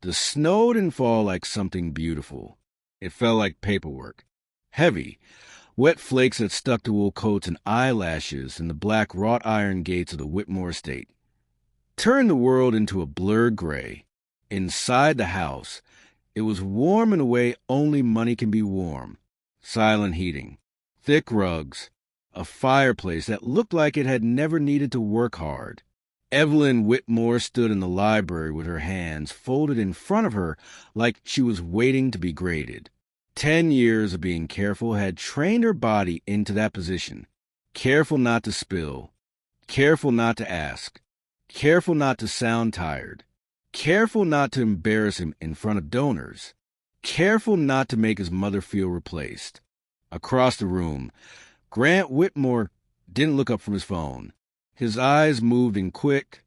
The snow didn't fall like something beautiful. It fell like paperwork. Heavy, wet flakes that stuck to wool coats and eyelashes in the black wrought iron gates of the Whitmore estate. Turned the world into a blurred gray. Inside the house, it was warm in a way only money can be warm. Silent heating, thick rugs, a fireplace that looked like it had never needed to work hard. Evelyn Whitmore stood in the library with her hands folded in front of her like she was waiting to be graded. 10 years of being careful had trained her body into that position. Careful not to spill. Careful not to ask. Careful not to sound tired. Careful not to embarrass him in front of donors. Careful not to make his mother feel replaced. Across the room, Grant Whitmore didn't look up from his phone. His eyes moved in quick,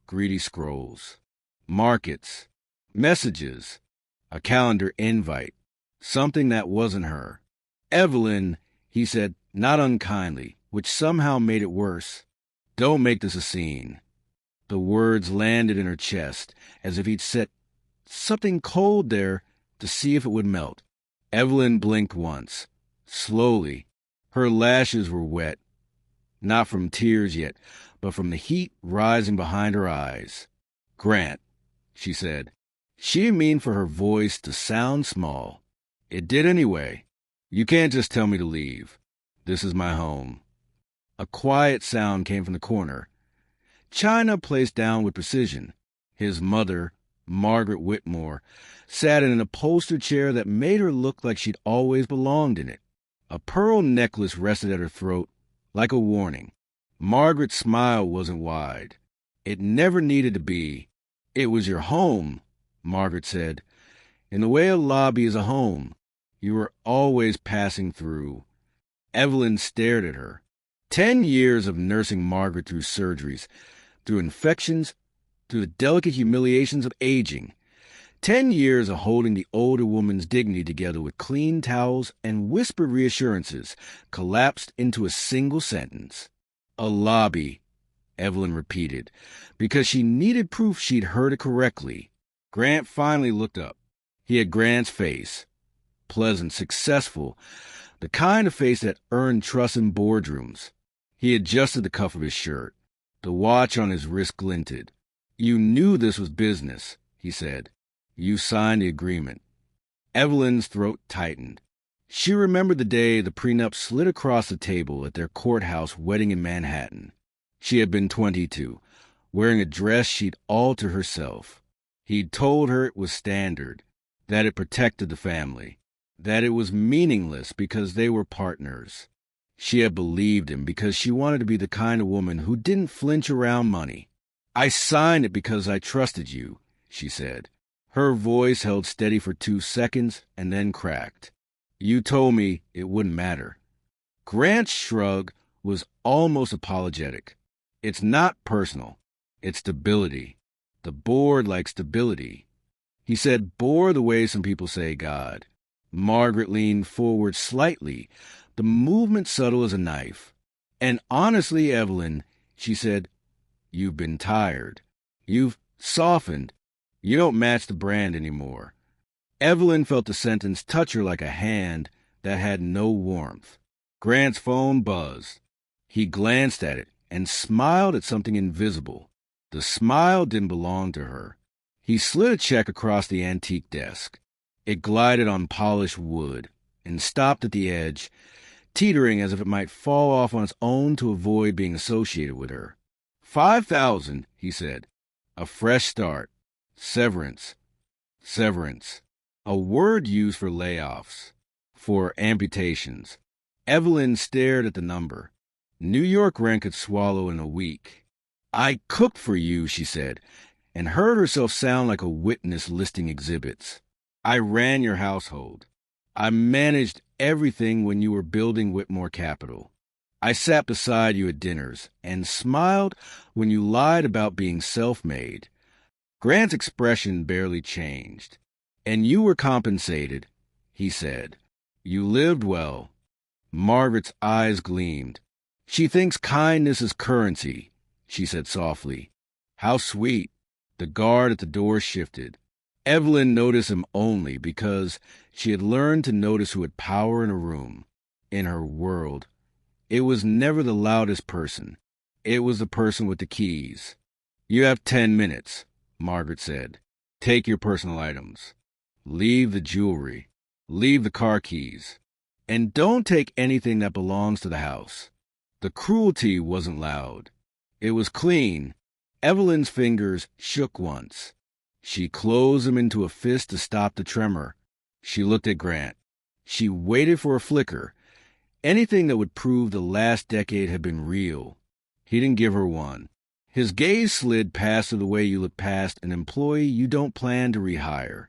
greedy scrolls. Markets, messages, a calendar invite, something that wasn't her. Evelyn, he said, not unkindly, which somehow made it worse. Don't make this a scene. The words landed in her chest, as if he'd set something cold there to see if it would melt. Evelyn blinked once, slowly. Her lashes were wet, not from tears yet, but from the heat rising behind her eyes. Grant, she said. She didn't mean for her voice to sound small. It did anyway. You can't just tell me to leave. This is my home. A quiet sound came from the corner. China placed down with precision. His mother, Margaret Whitmore, sat in an upholstered chair that made her look like she'd always belonged in it. A pearl necklace rested at her throat, like a warning. Margaret's smile wasn't wide. It never needed to be. It was your home, Margaret said. In the way a lobby is a home. You were always passing through. Evelyn stared at her. 10 years of nursing Margaret through surgeries, through infections, through the delicate humiliations of aging. 10 years of holding the older woman's dignity together with clean towels and whispered reassurances collapsed into a single sentence. A lobby, Evelyn repeated, because she needed proof she'd heard it correctly. Grant finally looked up. He had Grant's face. Pleasant, successful, the kind of face that earned trust in boardrooms. He adjusted the cuff of his shirt. The watch on his wrist glinted. You knew this was business, he said. You signed the agreement. Evelyn's throat tightened. She remembered the day the prenup slid across the table at their courthouse wedding in Manhattan. She had been 22, wearing a dress she'd altered herself. He'd told her it was standard, that it protected the family, that it was meaningless because they were partners. She had believed him because she wanted to be the kind of woman who didn't flinch around money. I signed it because I trusted you, she said. Her voice held steady for 2 seconds and then cracked. You told me it wouldn't matter. Grant's shrug was almost apologetic. It's not personal. It's stability. The board likes stability. He said bore the way some people say God. Margaret leaned forward slightly, the movement subtle as a knife. And honestly, Evelyn, she said, you've been tired. You've softened. You don't match the brand anymore. Evelyn felt the sentence touch her like a hand that had no warmth. Grant's phone buzzed. He glanced at it and smiled at something invisible. The smile didn't belong to her. He slid a check across the antique desk. It glided on polished wood and stopped at the edge, teetering as if it might fall off on its own to avoid being associated with her. 5,000, he said. A fresh start. Severance. Severance. A word used for layoffs, for amputations. Evelyn stared at the number. New York rent could swallow in a week. I cooked for you, she said, and heard herself sound like a witness listing exhibits. I ran your household. I managed everything when you were building Whitmore Capital. I sat beside you at dinners and smiled when you lied about being self-made. Grant's expression barely changed. And you were compensated, he said. You lived well. Margaret's eyes gleamed. She thinks kindness is currency, she said softly. How sweet. The guard at the door shifted. Evelyn noticed him only because she had learned to notice who had power in a room, in her world. It was never the loudest person. It was the person with the keys. "You have 10 minutes," Margaret said. "Take your personal items. Leave the jewelry. Leave the car keys. And don't take anything that belongs to the house." The cruelty wasn't loud. It was clean. Evelyn's fingers shook once. She closed them into a fist to stop the tremor. She looked at Grant. She waited for a flicker, anything that would prove the last decade had been real. He didn't give her one. His gaze slid past her the way you look past an employee you don't plan to rehire.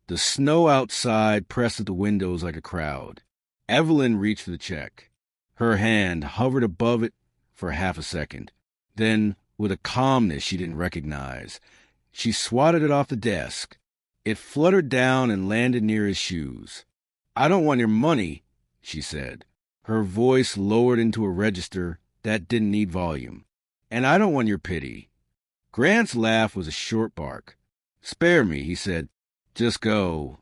The snow outside pressed at the windows like a crowd. Evelyn reached for the check. Her hand hovered above it for half a second. Then, with a calmness she didn't recognize, she swatted it off the desk. It fluttered down and landed near his shoes. "I don't want your money," she said. Her voice lowered into a register that didn't need volume. "And I don't want your pity." Grant's laugh was a short bark. "Spare me," he said. "Just go."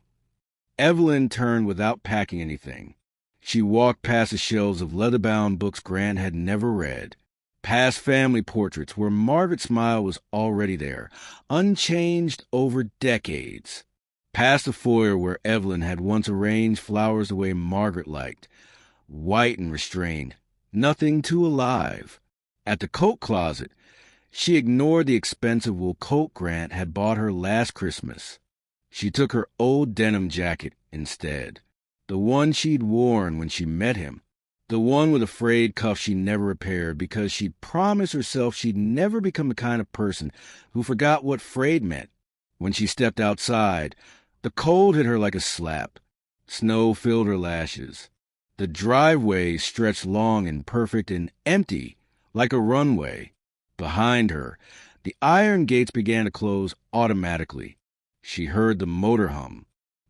Evelyn turned without packing anything. She walked past the shelves of leather-bound books Grant had never read, past family portraits where Margaret's smile was already there, unchanged over decades, past the foyer where Evelyn had once arranged flowers the way Margaret liked, white and restrained, nothing too alive. At the coat closet, she ignored the expensive wool coat Grant had bought her last Christmas. She took her old denim jacket instead, the one she'd worn when she met him, the one with a frayed cuff she never repaired because she'd promised herself she'd never become the kind of person who forgot what frayed meant. When she stepped outside, the cold hit her like a slap. Snow filled her lashes. The driveway stretched long and perfect and empty, like a runway. Behind her, the iron gates began to close automatically. She heard the motor hum,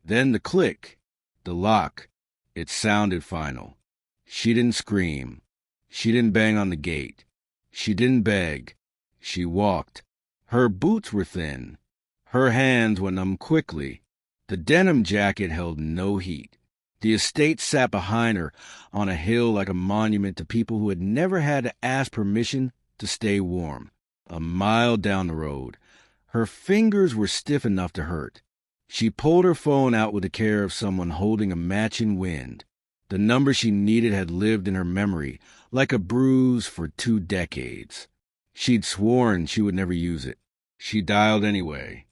then the click, the lock. It sounded final. She didn't scream. She didn't bang on the gate. She didn't beg. She walked. Her boots were thin. Her hands went numb quickly. The denim jacket held no heat. The estate sat behind her on a hill like a monument to people who had never had to ask permission to stay warm. A mile down the road, her fingers were stiff enough to hurt. She pulled her phone out with the care of someone holding a match in wind. The number she needed had lived in her memory like a bruise for 2 decades. She'd sworn she would never use it. She dialed anyway.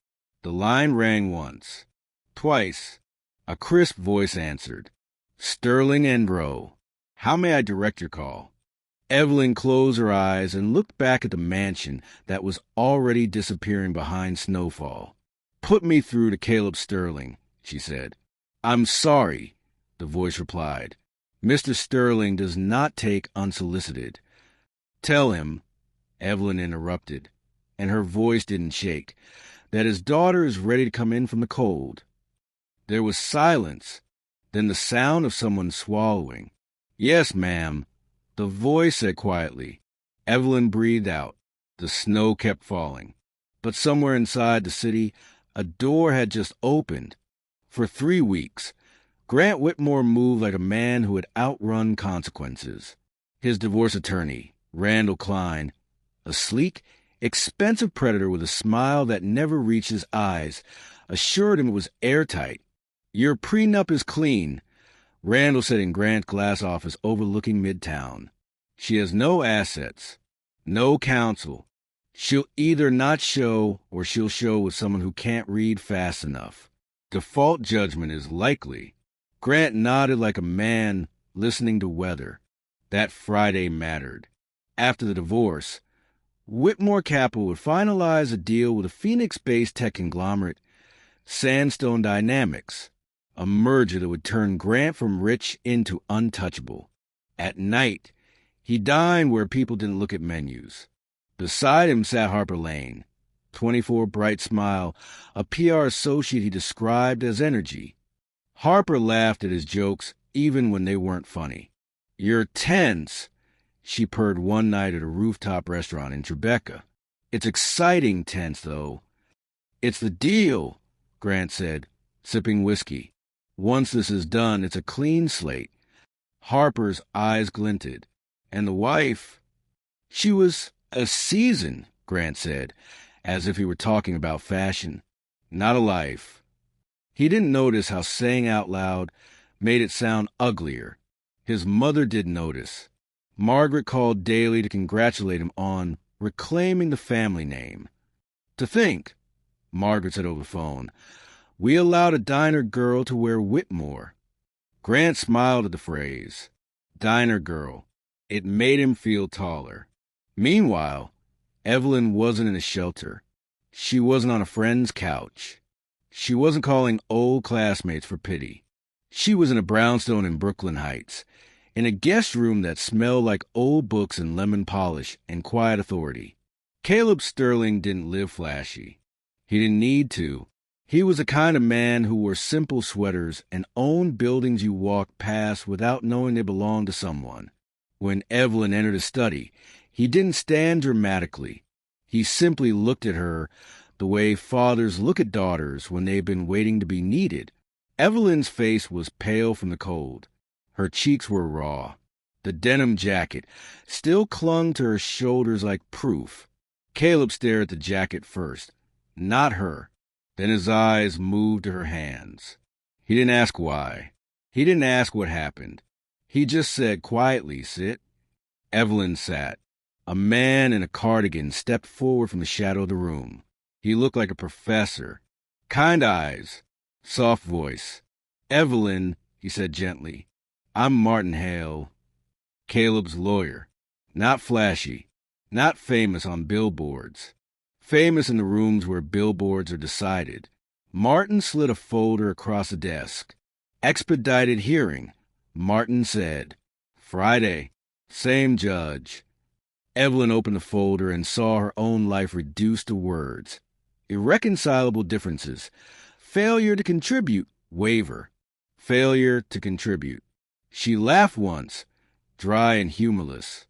The line rang once. Twice. A crisp voice answered. "Sterling Endro. How may I direct your call?" Evelyn closed her eyes and looked back at the mansion that was already disappearing behind snowfall. "Put me through to Caleb Sterling," she said. "I'm sorry," the voice replied. "Mr. Sterling does not take unsolicited." "Tell him," Evelyn interrupted, and her voice didn't shake, "that his daughter is ready to come in from the cold." There was silence, then the sound of someone swallowing. "Yes, ma'am," the voice said quietly. Evelyn breathed out. The snow kept falling. But somewhere inside the city, a door had just opened. For 3 weeks, Grant Whitmore moved like a man who had outrun consequences. His divorce attorney, Randall Klein, a sleek, expensive predator with a smile that never reached his eyes, assured him it was airtight. "Your prenup is clean," Randall said in Grant's glass office overlooking Midtown. "She has no assets, no counsel. She'll either not show or she'll show with someone who can't read fast enough. Default judgment is likely." Grant nodded like a man listening to weather. That Friday mattered. After the divorce, Whitmore Capital would finalize a deal with a Phoenix-based tech conglomerate, Sandstone Dynamics, a merger that would turn Grant from rich into untouchable. At night, he dined where people didn't look at menus. Beside him sat Harper Lane, 24 bright smile, a PR associate he described as energy. Harper laughed at his jokes even when they weren't funny. "You're tense," she purred one night at a rooftop restaurant in Tribeca. "It's exciting tense, though. It's the deal. Grant said, sipping whiskey. Once this is done, it's a clean slate. Harper's eyes glinted. And the wife? She was a season, Grant said, as if he were talking about fashion. Not a life. He didn't notice how saying out loud made it sound uglier. His mother did notice. Margaret called daily to congratulate him on reclaiming the family name. To think, Margaret said over the phone, we allowed a diner girl to wear Whitmore. Grant smiled at the phrase. Diner girl. It made him feel taller. Meanwhile, Evelyn wasn't in a shelter. She wasn't on a friend's couch. She wasn't calling old classmates for pity. She was in a brownstone in Brooklyn Heights, in a guest room that smelled like old books and lemon polish and quiet authority. Caleb Sterling didn't live flashy. He didn't need to. He was the kind of man who wore simple sweaters and owned buildings you walked past without knowing they belonged to someone. When Evelyn entered his study, he didn't stand dramatically. He simply looked at her the way fathers look at daughters when they've been waiting to be needed. Evelyn's face was pale from the cold. Her cheeks were raw. The denim jacket still clung to her shoulders like proof. Caleb stared at the jacket first, not her. Then his eyes moved to her hands. He didn't ask why. He didn't ask what happened. He just said quietly, sit. Evelyn sat. A man in a cardigan stepped forward from the shadow of the room. He looked like a professor. Kind eyes. Soft voice. Evelyn, he said gently, I'm Martin Hale, Caleb's lawyer. Not flashy. Not famous on billboards. Famous in the rooms where billboards are decided. Martin slid a folder across the desk. Expedited hearing, Martin said. Friday. Same judge. Evelyn opened the folder and saw her own life reduced to words. Irreconcilable differences. Failure to contribute. Waiver. Failure to contribute. She laughed once, dry and humorless.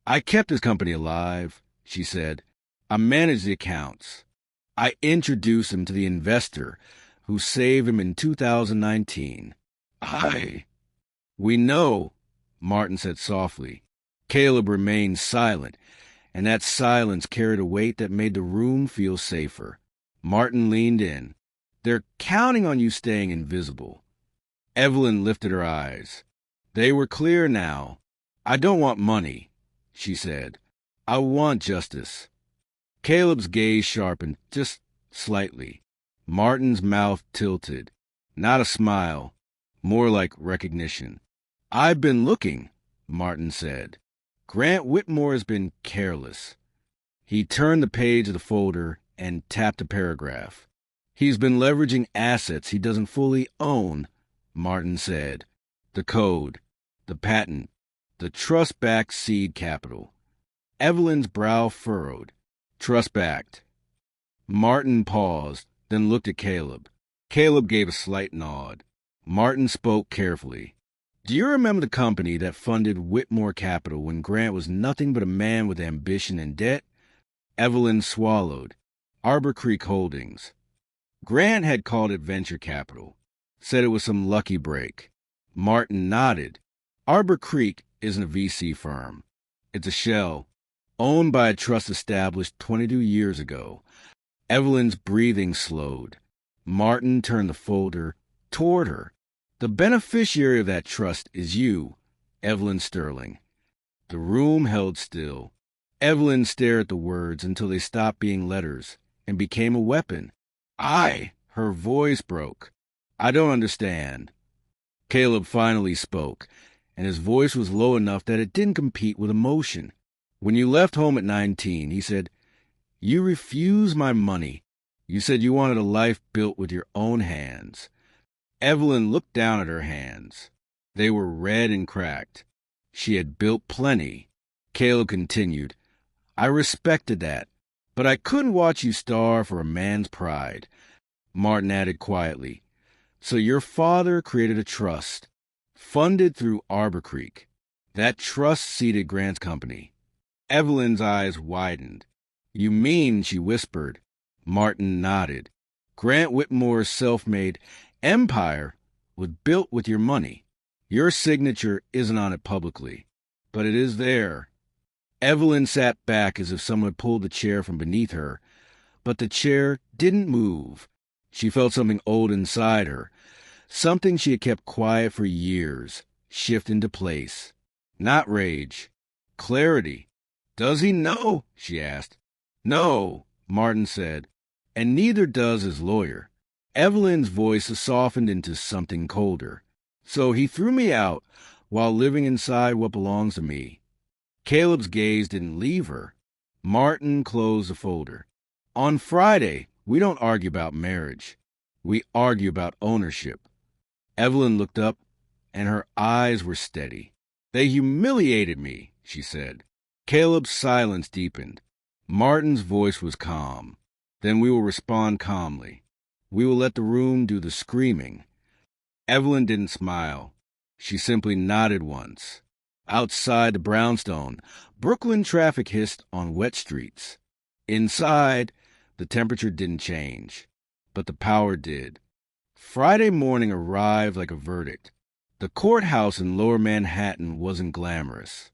I kept his company alive, she said. I managed the accounts. I introduced him to the investor who saved him in 2019. We know, Martin said softly. Caleb remained silent, and that silence carried a weight that made the room feel safer. Martin leaned in. They're counting on you staying invisible. Evelyn lifted her eyes. They were clear now. I don't want money, she said. I want justice. Caleb's gaze sharpened just slightly. Martin's mouth tilted. Not a smile, more like recognition. I've been looking, Martin said. Grant Whitmore has been careless. He turned the page of the folder and tapped a paragraph. He's been leveraging assets he doesn't fully own, Martin said. The code, the patent, the trust-backed seed capital. Evelyn's brow furrowed. Trust-backed. Martin paused, then looked at Caleb. Caleb gave a slight nod. Martin spoke carefully. Do you remember the company that funded Whitmore Capital when Grant was nothing but a man with ambition and debt? Evelyn swallowed. Arbor Creek Holdings. Grant had called it venture capital, said it was some lucky break. Martin nodded. Arbor Creek isn't a VC firm. It's a shell, owned by a trust established 22 years ago. Evelyn's breathing slowed. Martin turned the folder toward her. The beneficiary of that trust is you, Evelyn Sterling. The room held still. Evelyn stared at the words until they stopped being letters and became a weapon. Her voice broke. I don't understand. Caleb finally spoke, and his voice was low enough that it didn't compete with emotion. When you left home at 19, he said, you refused my money. You said you wanted a life built with your own hands. Evelyn looked down at her hands. They were red and cracked. She had built plenty. Caleb continued, I respected that, but I couldn't watch you starve for a man's pride. Martin added quietly, so your father created a trust, funded through Arbor Creek. That trust seeded Grant's company. Evelyn's eyes widened. You mean, she whispered. Martin nodded. Grant Whitmore's self-made empire was built with your money. Your signature isn't on it publicly, but it is there. Evelyn sat back as if someone had pulled the chair from beneath her, but the chair didn't move. She felt something old inside her, something she had kept quiet for years, shift into place. Not rage. Clarity. "Does he know?" she asked. "No," Martin said, "and neither does his lawyer." Evelyn's voice softened into something colder. "So he threw me out while living inside what belongs to me." Caleb's gaze didn't leave her. Martin closed the folder. "On Friday, we don't argue about marriage. We argue about ownership." Evelyn looked up, and her eyes were steady. "They humiliated me," she said. Caleb's silence deepened. Martin's voice was calm. "Then we will respond calmly. We will let the room do the screaming." Evelyn didn't smile. She simply nodded once. Outside the brownstone, Brooklyn traffic hissed on wet streets. Inside, the temperature didn't change, but the power did. Friday morning arrived like a verdict. The courthouse in Lower Manhattan wasn't glamorous.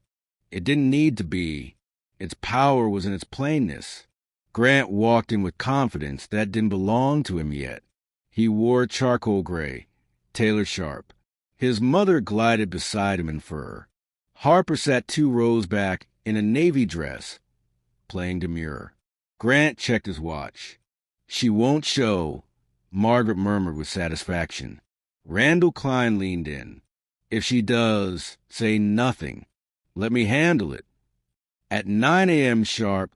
It didn't need to be. Its power was in its plainness. Grant walked in with confidence that didn't belong to him yet. He wore charcoal gray, tailored sharp. His mother glided beside him in fur. Harper sat 2 rows back in a navy dress, playing demure. Grant checked his watch. "She won't show," Margaret murmured with satisfaction. Randall Klein leaned in. "If she does, say nothing. Let me handle it." At 9 a.m. sharp,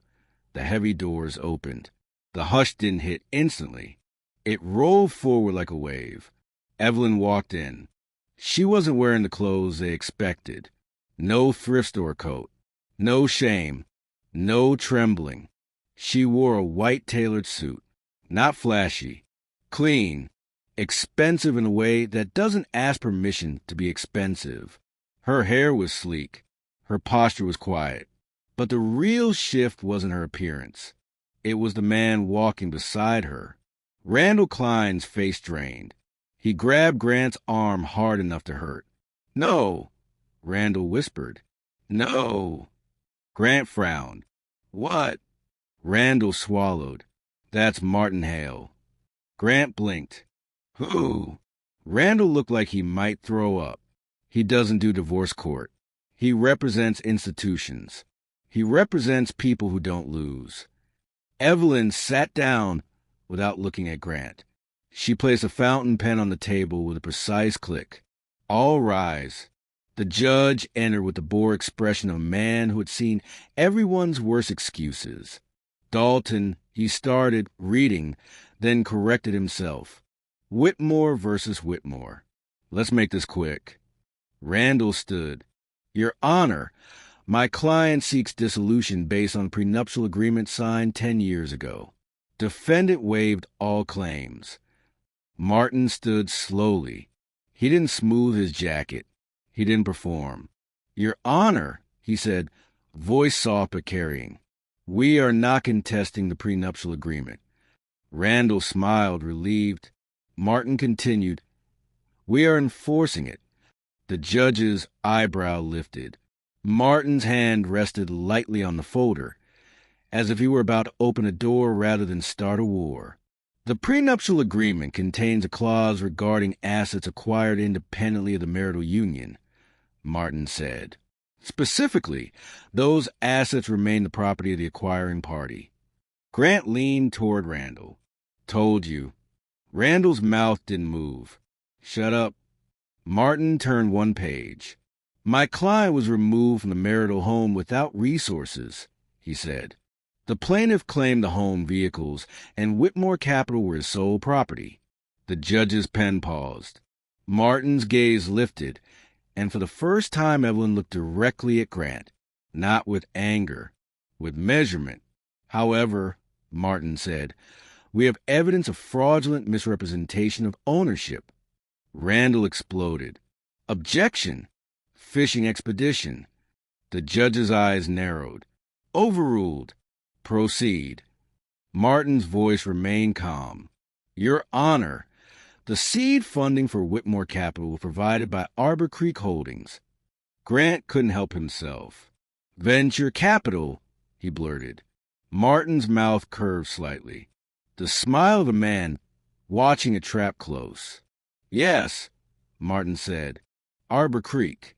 the heavy doors opened. The hush didn't hit instantly. It rolled forward like a wave. Evelyn walked in. She wasn't wearing the clothes they expected. No thrift store coat. No shame. No trembling. She wore a white tailored suit. Not flashy. Clean. Expensive in a way that doesn't ask permission to be expensive. Her hair was sleek. Her posture was quiet. But the real shift wasn't her appearance. It was the man walking beside her. Randall Klein's face drained. He grabbed Grant's arm hard enough to hurt. "No," Randall whispered. "No." Grant frowned. "What?" Randall swallowed. "That's Martin Hale." Grant blinked. "Who?" Randall looked like he might throw up. "He doesn't do divorce court. He represents institutions. He represents people who don't lose." Evelyn sat down without looking at Grant. She placed a fountain pen on the table with a precise click. "All rise." The judge entered with the bored expression of a man who had seen everyone's worst excuses. "Dalton," he started reading, then corrected himself. "Whitmore versus Whitmore. Let's make this quick." Randall stood. "Your Honor, my client seeks dissolution based on a prenuptial agreement signed 10 years ago. Defendant waived all claims." Martin stood slowly. He didn't smooth his jacket. He didn't perform. "Your Honor," he said, voice soft but carrying, "we are not contesting the prenuptial agreement." Randall smiled, relieved. Martin continued, "We are enforcing it." The judge's eyebrow lifted. Martin's hand rested lightly on the folder, as if he were about to open a door rather than start a war. "The prenuptial agreement contains a clause regarding assets acquired independently of the marital union," Martin said. "Specifically, those assets remain the property of the acquiring party." Grant leaned toward Randall. "Told you." Randall's mouth didn't move. "Shut up." Martin turned one page. "My client was removed from the marital home without resources," he said. "The plaintiff claimed the home vehicles, and Whitmore Capital were his sole property." The judge's pen paused. Martin's gaze lifted, and for the first time Evelyn looked directly at Grant, not with anger, with measurement. "However," Martin said, "we have evidence of fraudulent misrepresentation of ownership." Randall exploded. "Objection! Fishing expedition." The judge's eyes narrowed. "Overruled. Proceed." Martin's voice remained calm. Your Honor, the seed funding for Whitmore Capital was provided by Arbor Creek Holdings. Grant couldn't help himself. Venture capital, he blurted. Martin's mouth curved slightly. The smile of a man watching a trap close. Yes, Martin said. Arbor Creek.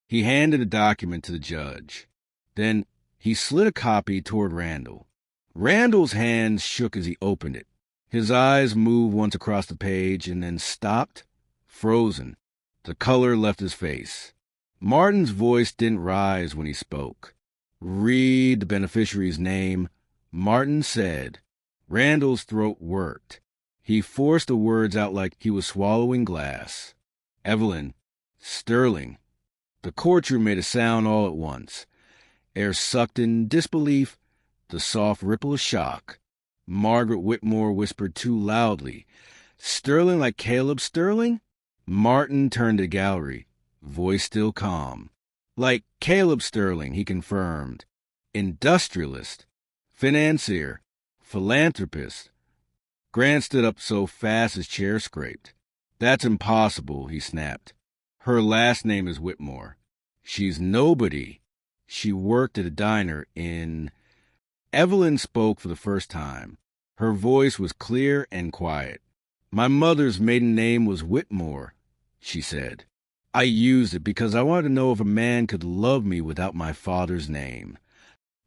He handed a document to the judge. Then he slid a copy toward Randall. Randall's hands shook as he opened it. His eyes moved once across the page and then stopped, frozen. The color left his face. Martin's voice didn't rise when he spoke. Read the beneficiary's name, Martin said. Randall's throat worked. He forced the words out like he was swallowing glass. Evelyn, Sterling. The courtroom made a sound all at once. Air sucked in disbelief, the soft ripple of shock. Margaret Whitmore whispered too loudly. Sterling like Caleb Sterling? Martin turned to the gallery, voice still calm. Like Caleb Sterling, he confirmed. Industrialist, financier, philanthropist. Grant stood up so fast his chair scraped. That's impossible, he snapped. Her last name is Whitmore. She's nobody. She worked at a diner in... Evelyn spoke for the first time. Her voice was clear and quiet. My mother's maiden name was Whitmore, she said. I used it because I wanted to know if a man could love me without my father's name.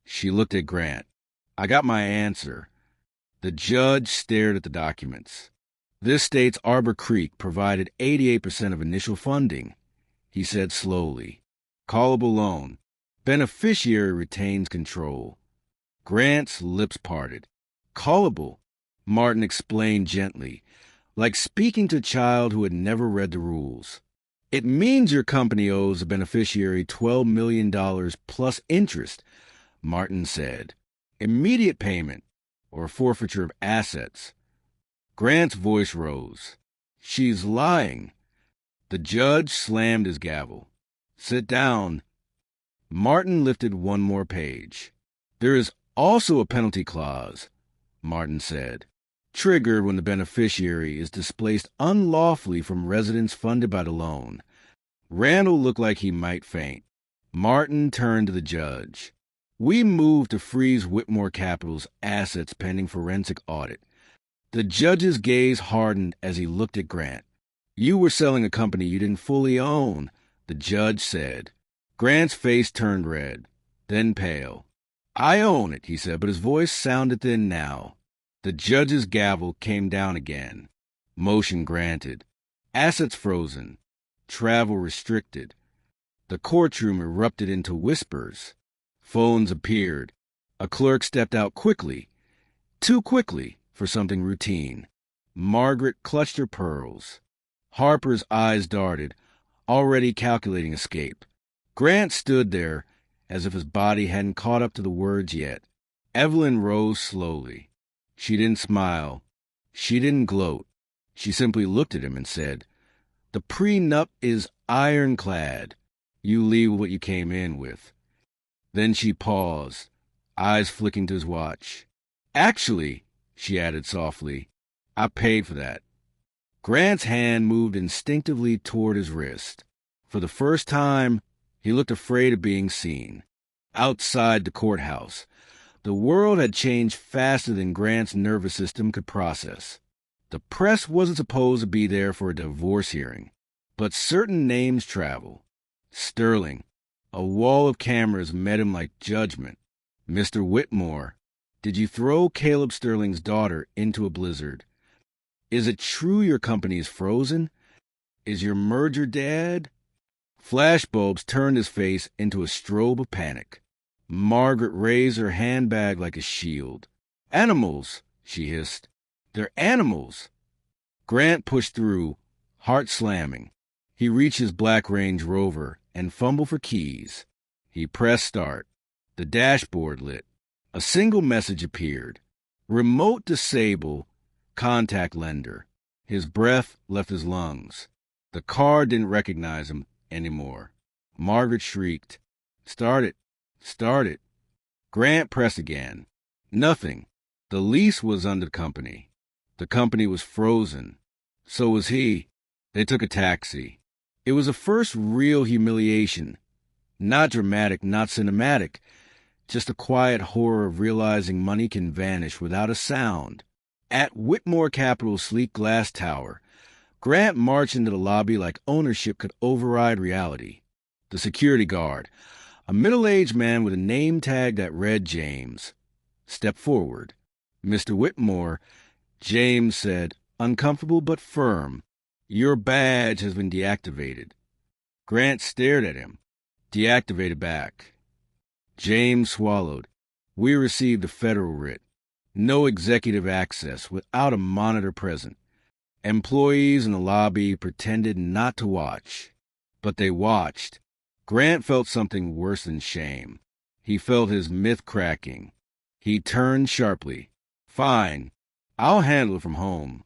She looked at Grant. I got my answer. The judge stared at the documents. This states Arbor Creek provided 88% of initial funding, he said slowly. Callable loan. Beneficiary retains control. Grant's lips parted. Callable, Martin explained gently, like speaking to a child who had never read the rules. It means your company owes the beneficiary $12 million plus interest, Martin said. Immediate payment, or forfeiture of assets. Grant's voice rose. She's lying. The judge slammed his gavel. Sit down. Martin lifted one more page. There is also a penalty clause, Martin said, triggered when the beneficiary is displaced unlawfully from residence funded by the loan. Randall looked like he might faint. Martin turned to the judge. We moved to freeze Whitmore Capital's assets pending forensic audit. The judge's gaze hardened as he looked at Grant. You were selling a company you didn't fully own, the judge said. Grant's face turned red, then pale. I own it, he said, but his voice sounded thin now. The judge's gavel came down again. Motion granted. Assets frozen. Travel restricted. The courtroom erupted into whispers. Phones appeared. A clerk stepped out quickly. Too quickly for something routine. Margaret clutched her pearls. Harper's eyes darted, already calculating escape. Grant stood there as if his body hadn't caught up to the words yet. Evelyn rose slowly. She didn't smile. She didn't gloat. She simply looked at him and said, The prenup is ironclad. You leave what you came in with. Then she paused, eyes flicking to his watch. Actually, she added softly, I paid for that. Grant's hand moved instinctively toward his wrist. For the first time, he looked afraid of being seen. Outside the courthouse, the world had changed faster than Grant's nervous system could process. The press wasn't supposed to be there for a divorce hearing, but certain names travel. Sterling. A wall of cameras met him like judgment. Mr. Whitmore, did you throw Caleb Sterling's daughter into a blizzard? Is it true your company is frozen? Is your merger dead? Flashbulbs turned his face into a strobe of panic. Margaret raised her handbag like a shield. Animals, she hissed. They're animals. Grant pushed through, heart slamming. He reached his black Range Rover and fumbled for keys. He pressed start. The dashboard lit. A single message appeared. Remote disable, contact lender. His breath left his lungs. The car didn't recognize him anymore. Margaret shrieked. Start it. Start it. Grant pressed again. Nothing. The lease was under the company. The company was frozen. So was he. They took a taxi. It was a first real humiliation. Not dramatic, not cinematic. Just a quiet horror of realizing money can vanish without a sound. At Whitmore Capital's sleek glass tower, Grant marched into the lobby like ownership could override reality. The security guard, a middle-aged man with a name tag that read James, stepped forward. "Mr. Whitmore," James said, uncomfortable but firm. "Your badge has been deactivated." Grant stared at him. "Deactivated back." James swallowed. "We received a federal writ. No executive access without a monitor present. Employees in the lobby pretended not to watch. But they watched." Grant felt something worse than shame. He felt his myth cracking. He turned sharply. "Fine. I'll handle it from home."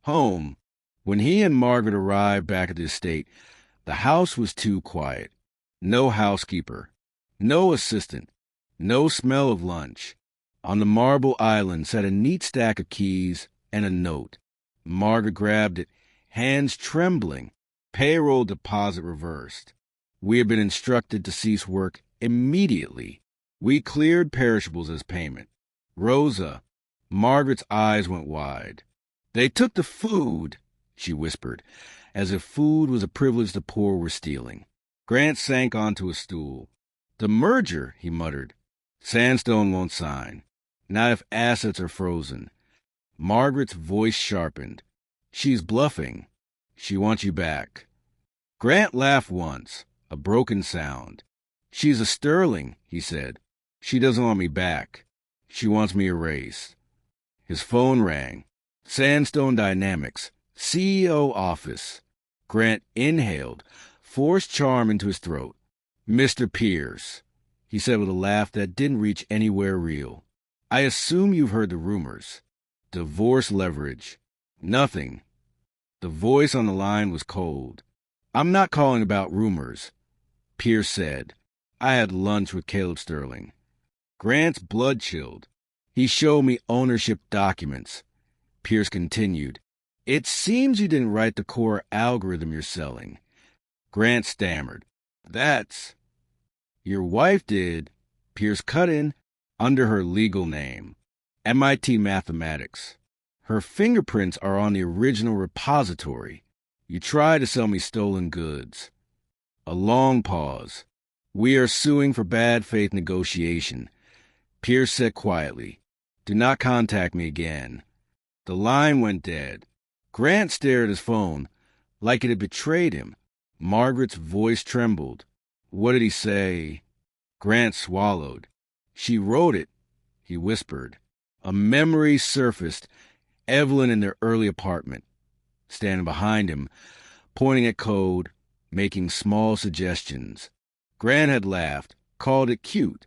Home. When he and Margaret arrived back at the estate, the house was too quiet. No housekeeper. No assistant. No smell of lunch. On the marble island sat a neat stack of keys and a note. Margaret grabbed it, hands trembling. "Payroll deposit reversed. We have been instructed to cease work immediately. We cleared perishables as payment." "Rosa." Margaret's eyes went wide. "They took the food," she whispered, as if food was a privilege the poor were stealing. Grant sank onto a stool. "The merger," he muttered. "Sandstone won't sign. Not if assets are frozen." Margaret's voice sharpened. "She's bluffing. She wants you back." Grant laughed once, a broken sound. "She's a sterling," he said. "She doesn't want me back. She wants me erased." His phone rang. Sandstone Dynamics, CEO office. Grant inhaled, forced charm into his throat. "Mr. Pierce," he said with a laugh that didn't reach anywhere real. "I assume you've heard the rumors. Divorce leverage. Nothing." The voice on the line was cold. "I'm not calling about rumors," Pierce said. "I had lunch with Caleb Sterling." Grant's blood chilled. "He showed me ownership documents." Pierce continued. "It seems you didn't write the core algorithm you're selling." Grant stammered. "That's—" "Your wife did." Pierce cut in, "under her legal name. MIT Mathematics. Her fingerprints are on the original repository. You try to sell me stolen goods." A long pause. "We are suing for bad faith negotiation." Pierce said quietly, "Do not contact me again." The line went dead. Grant stared at his phone, like it had betrayed him. Margaret's voice trembled. "What did he say?" Grant swallowed. "She wrote it," he whispered. A memory surfaced. Evelyn in their early apartment, standing behind him, pointing at code, making small suggestions. Grant had laughed, called it cute.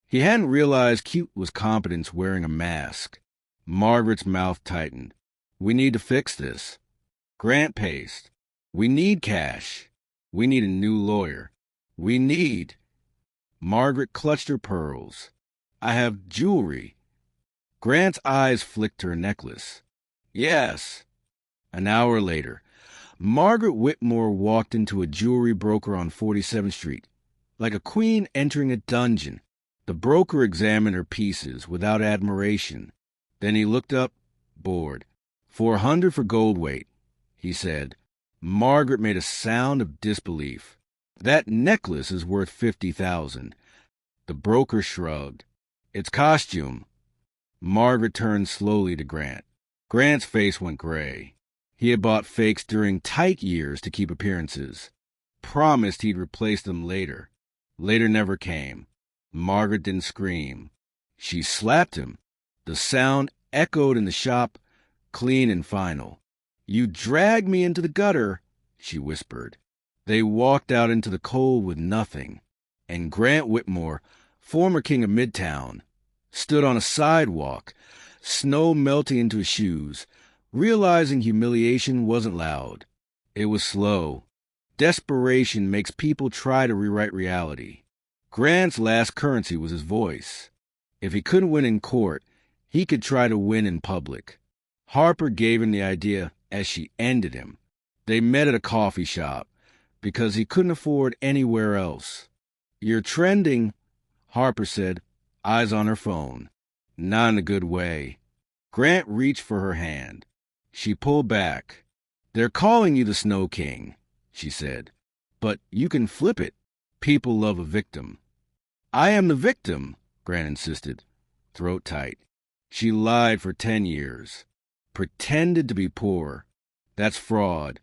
He hadn't realized cute was competence wearing a mask. Margaret's mouth tightened. "We need to fix this." Grant paced. "We need cash. We need a new lawyer. We need—" Margaret clutched her pearls. "I have jewelry." Grant's eyes flicked to her necklace. "Yes." An hour later, Margaret Whitmore walked into a jewelry broker on 47th Street, like a queen entering a dungeon. The broker examined her pieces without admiration. Then he looked up, bored. "400 for gold weight," he said. Margaret made a sound of disbelief. "That necklace is worth 50,000. The broker shrugged. "It's costume." Margaret turned slowly to Grant. Grant's face went gray. He had bought fakes during tight years to keep appearances. Promised he'd replace them later. Later never came. Margaret didn't scream. She slapped him. The sound echoed in the shop, clean and final. "You dragged me into the gutter," she whispered. They walked out into the cold with nothing. And Grant Whitmore, former king of Midtown, stood on a sidewalk, snow melting into his shoes, realizing humiliation wasn't loud. It was slow. Desperation makes people try to rewrite reality. Grant's last currency was his voice. If he couldn't win in court, he could try to win in public. Harper gave him the idea as she ended him. They met at a coffee shop because he couldn't afford anywhere else. "You're trending," Harper said, eyes on her phone. Not in a good way. Grant reached for her hand. She pulled back. "They're calling you the Snow King," she said. "But you can flip it. People love a victim." "I am the victim," Grant insisted, throat tight. "She lied for 10 years. Pretended to be poor. That's fraud."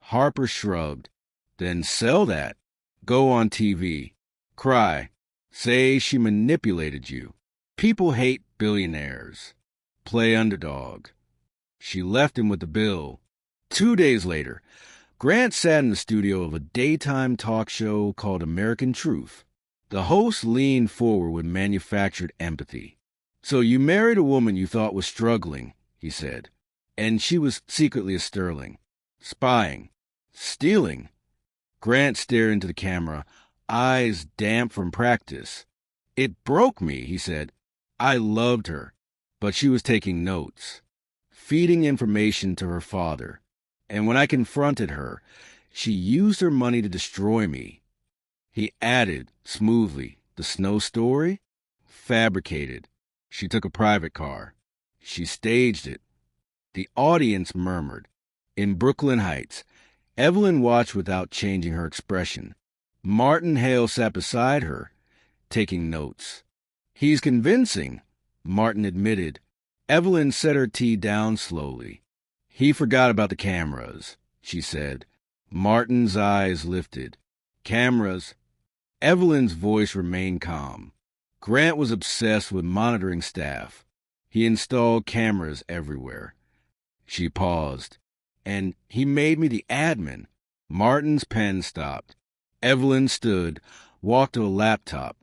Harper shrugged. "Then sell that. Go on TV. Cry. Say she manipulated you. People hate billionaires. Play underdog." She left him with the bill. 2 days later, Grant sat in the studio of a daytime talk show called American Truth. The host leaned forward with manufactured empathy. "So you married a woman you thought was struggling," he said, "and she was secretly a sterling. Spying. Stealing." Grant stared into the camera, eyes damp from practice. "It broke me," he said. "I loved her, but she was taking notes, feeding information to her father. And when I confronted her, she used her money to destroy me." He added, smoothly, "The snow story? Fabricated. She took a private car. She staged it." The audience murmured. In Brooklyn Heights, Evelyn watched without changing her expression. Martin Hale sat beside her, taking notes. "He's convincing," Martin admitted. Evelyn set her tea down slowly. "He forgot about the cameras," she said. Martin's eyes lifted. "Cameras." Evelyn's voice remained calm. Grant was obsessed with monitoring staff. He installed cameras everywhere. She paused. "And he made me the admin." Martin's pen stopped. Evelyn stood, walked to a laptop,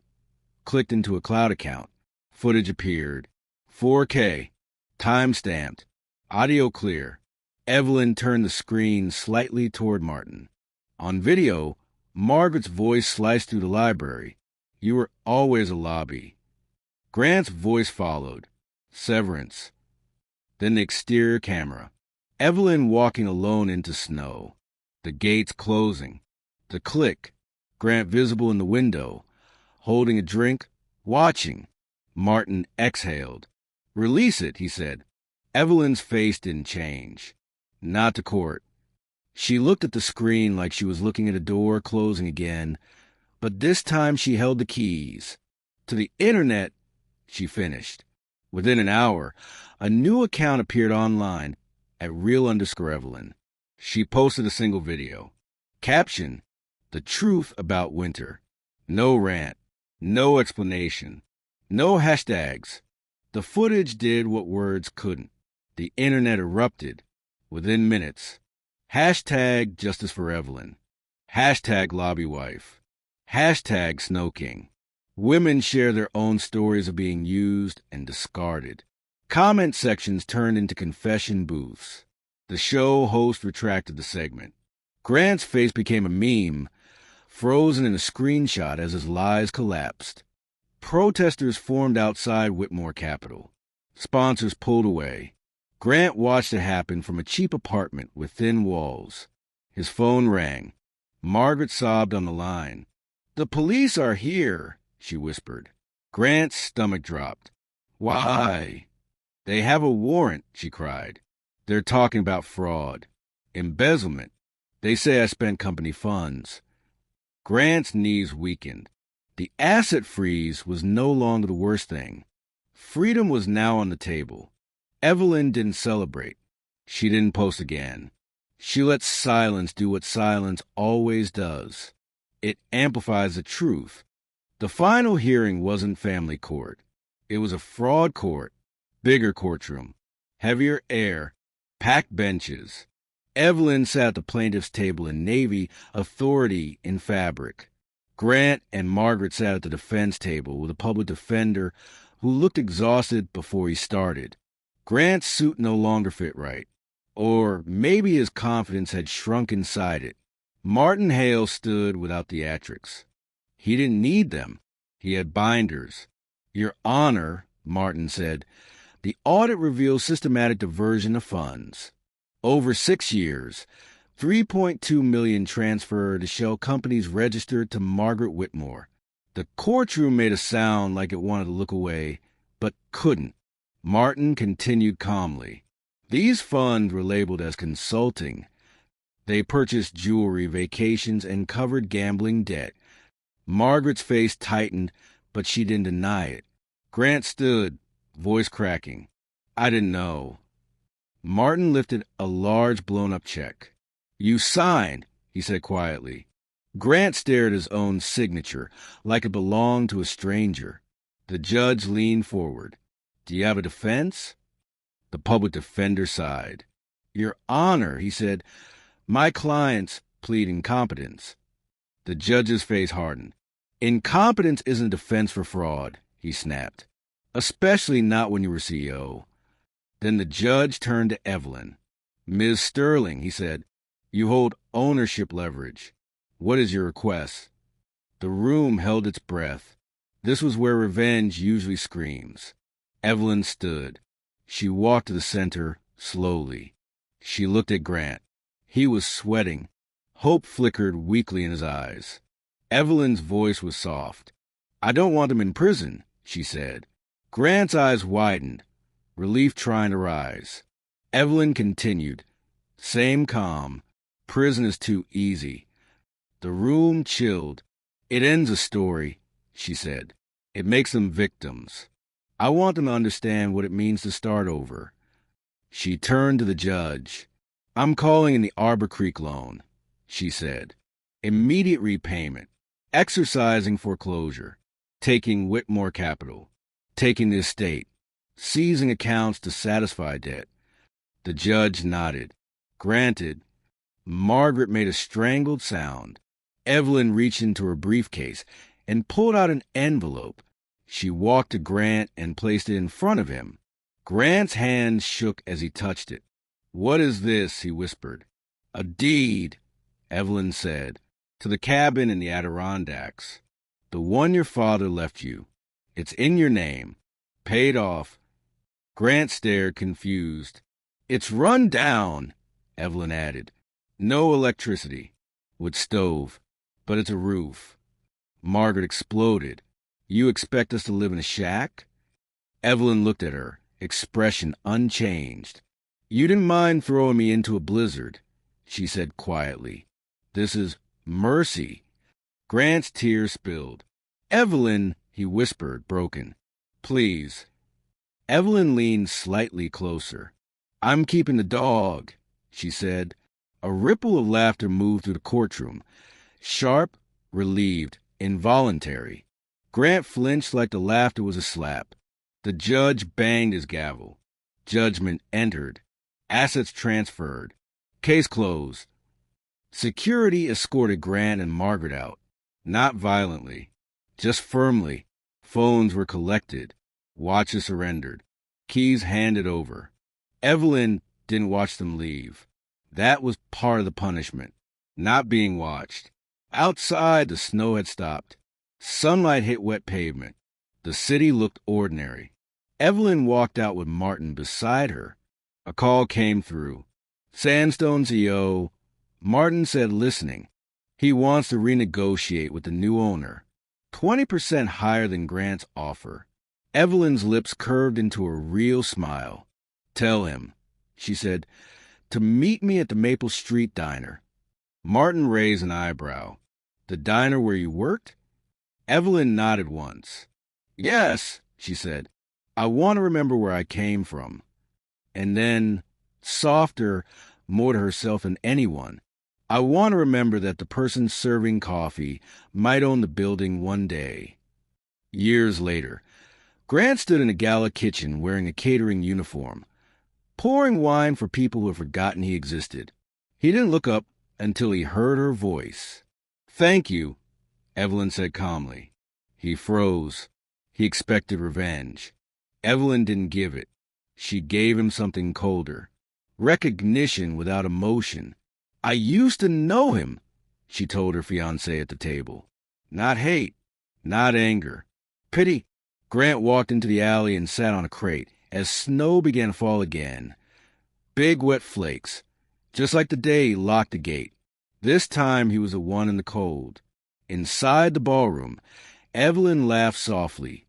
clicked into a cloud account. Footage appeared. 4K. Time-stamped. Audio clear. Evelyn turned the screen slightly toward Martin. On video, Margaret's voice sliced through the library. "You were always a lobby." Grant's voice followed. "Severance." Then the exterior camera. Evelyn walking alone into snow. The gates closing. The click. Grant visible in the window, holding a drink, watching. Martin exhaled. "Release it," he said. Evelyn's face didn't change. "Not to court." She looked at the screen like she was looking at a door closing again, but this time she held the keys. "To the internet," she finished. Within an hour, a new account appeared online at real_Evelyn. She posted a single video. Caption: "The truth about winter." No rant. No explanation. No hashtags. The footage did what words couldn't. The internet erupted. Within minutes. Hashtag Justice for Evelyn. Hashtag Lobby Wife. Hashtag Snow King. Women share their own stories of being used and discarded. Comment sections turned into confession booths. The show host retracted the segment. Grant's face became a meme, frozen in a screenshot as his lies collapsed. Protesters formed outside Whitmore Capitol. Sponsors pulled away. Grant watched it happen from a cheap apartment with thin walls. His phone rang. Margaret sobbed on the line. "The police are here," she whispered. Grant's stomach dropped. "Why?" "They have a warrant," she cried. "They're talking about fraud. Embezzlement. They say I spent company funds." Grant's knees weakened. The asset freeze was no longer the worst thing. Freedom was now on the table. Evelyn didn't celebrate. She didn't post again. She let silence do what silence always does. It amplifies the truth. The final hearing wasn't family court. It was a fraud court. Bigger courtroom. Heavier air. Packed benches. Evelyn sat at the plaintiff's table in navy, authority in fabric. Grant and Margaret sat at the defense table with a public defender who looked exhausted before he started. Grant's suit no longer fit right. Or maybe his confidence had shrunk inside it. Martin Hale stood without theatrics. He didn't need them. He had binders. "Your Honor," Martin said, The audit revealed systematic diversion of funds. Over 6 years, $3.2 million transferred to shell companies registered to Margaret Whitmore. The courtroom made a sound like it wanted to look away, but couldn't. Martin continued calmly. These funds were labeled as consulting. They purchased jewelry, vacations, and covered gambling debt. Margaret's face tightened, but she didn't deny it. Grant stood, voice cracking. I didn't know. Martin lifted a large blown-up check. You signed, he said quietly. Grant stared at his own signature, like it belonged to a stranger. The judge leaned forward. Do you have a defense? The public defender sighed. Your Honor, he said, my clients plead incompetence. The judge's face hardened. Incompetence isn't a defense for fraud, he snapped. Especially not when you were CEO. Then the judge turned to Evelyn. Ms. Sterling, he said, you hold ownership leverage. What is your request? The room held its breath. This was where revenge usually screams. Evelyn stood. She walked to the center, slowly. She looked at Grant. He was sweating. Hope flickered weakly in his eyes. Evelyn's voice was soft. I don't want him in prison, she said. Grant's eyes widened, relief trying to rise. Evelyn continued. Same calm. Prison is too easy. The room chilled. It ends a story, she said. It makes them victims. I want them to understand what it means to start over. She turned to the judge. I'm calling in the Arbor Creek loan, she said. Immediate repayment. Exercising foreclosure. Taking Whitmore capital. Taking the estate. Seizing accounts to satisfy debt. The judge nodded. Granted. Margaret made a strangled sound. Evelyn reached into her briefcase and pulled out an envelope. She walked to Grant and placed it in front of him. Grant's hand shook as he touched it. What is this? He whispered. A deed, Evelyn said, to the cabin in the Adirondacks. The one your father left you. It's in your name. Paid off. Grant stared, confused. It's run down, Evelyn added. No electricity. With stove. But it's a roof. Margaret exploded. You expect us to live in a shack? Evelyn looked at her, expression unchanged. You didn't mind throwing me into a blizzard, she said quietly. This is mercy. Grant's tears spilled. Evelyn, he whispered, broken. Please. Evelyn leaned slightly closer. I'm keeping the dog, she said. A ripple of laughter moved through the courtroom. Sharp, relieved, involuntary. Grant flinched like the laughter was a slap. The judge banged his gavel. Judgment entered. Assets transferred. Case closed. Security escorted Grant and Margaret out. Not violently. Just firmly. Phones were collected. Watches surrendered. Keys handed over. Evelyn didn't watch them leave. That was part of the punishment. Not being watched. Outside, the snow had stopped. Sunlight hit wet pavement. The city looked ordinary. Evelyn walked out with Martin beside her. A call came through. Sandstone's EO. Martin said, listening. He wants to renegotiate with the new owner. 20% higher than Grant's offer. Evelyn's lips curved into a real smile. Tell him, she said, to meet me at the Maple Street diner. Martin raised an eyebrow. The diner where you worked? Evelyn nodded once. Yes, she said. I want to remember where I came from. And then, softer, more to herself than anyone, I want to remember that the person serving coffee might own the building one day. Years later, Grant stood in a gala kitchen wearing a catering uniform, pouring wine for people who had forgotten he existed. He didn't look up until he heard her voice. Thank you, Evelyn said calmly. He froze. He expected revenge. Evelyn didn't give it. She gave him something colder. Recognition without emotion. I used to know him, she told her fiancé at the table. Not hate. Not anger. Pity. Grant walked into the alley and sat on a crate, as snow began to fall again. Big wet flakes, just like the day he locked the gate. This time he was the one in the cold. Inside the ballroom, Evelyn laughed softly,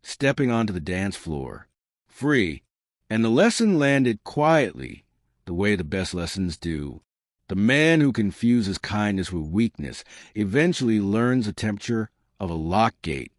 stepping onto the dance floor, free, and the lesson landed quietly, the way the best lessons do. The man who confuses kindness with weakness eventually learns the temperature of a locked gate.